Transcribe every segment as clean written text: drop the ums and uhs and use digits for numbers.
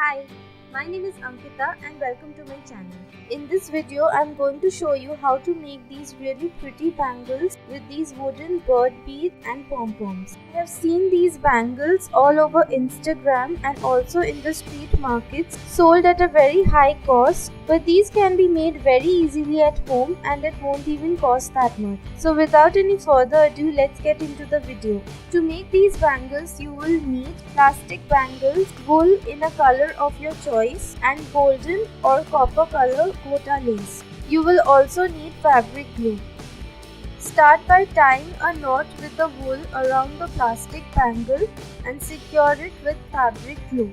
Hi, my name is Ankita and welcome to my channel. In this video, I'm going to show you how to make these really pretty bangles with these wooden bird beads and pom-poms. I have seen these bangles all over Instagram and also in the street markets sold at a very high cost, but these can be made very easily at home and it won't even cost that much. So without any further ado, let's get into the video. To make these bangles, you will need plastic bangles, wool in a color of your choice, and golden or copper color Gota lace. You will also need fabric glue. Start by tying a knot with the wool around the plastic bangle and secure it with fabric glue.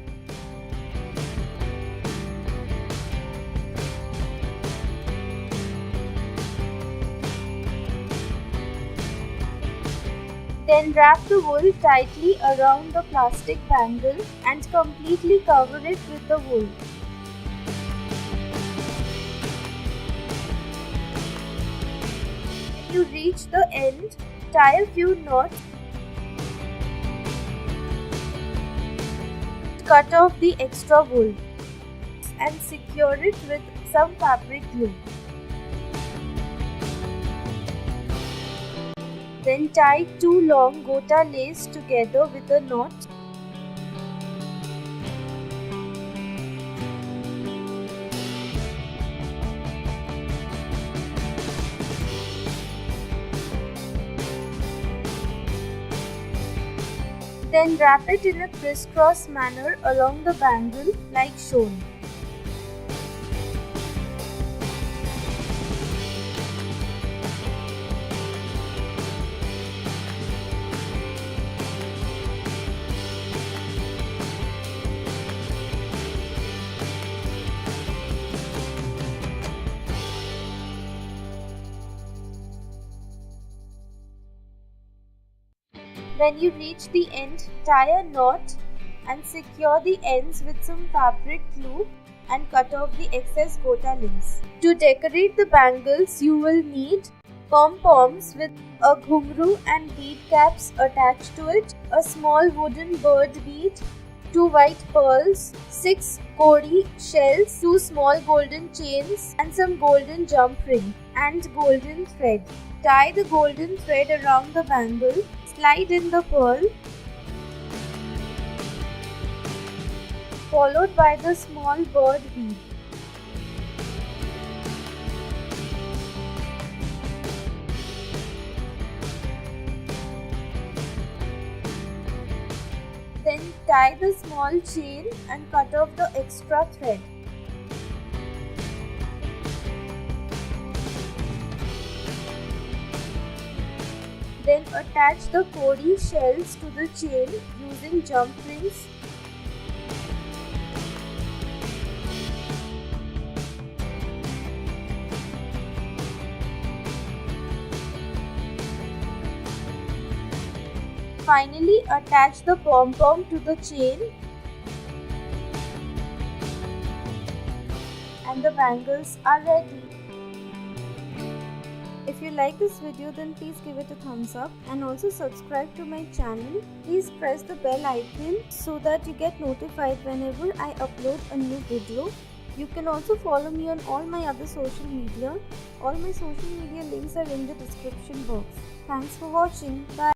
Then wrap the wool tightly around the plastic bangle and completely cover it with the wool. When you reach the end, tie a few knots. Cut off the extra wool and secure it with some fabric glue. Then tie two long Gota lace together with a knot. Then wrap it in a crisscross manner along the bangle like shown. When you reach the end, tie a knot and secure the ends with some fabric glue and cut off the excess Gota lace. To decorate the bangles, you will need pom-poms with a ghungru and bead caps attached to it, a small wooden bird bead, 2 white pearls, 6 kodi shells, 2 small golden chains and some golden jump ring and golden thread. Tie the golden thread around the bangle, slide in the pearl, followed by the small bird bead. Then tie the small chain and cut off the extra thread. Then attach the kodi shells to the chain using jump rings. Finally, attach the pom-pom to the chain and the bangles are ready. If you like this video, then please give it a thumbs up and also subscribe to my channel. Please press the bell icon so that you get notified whenever I upload a new video. You can also follow me on all my other social media. All my social media links are in the description box. Thanks for watching. Bye.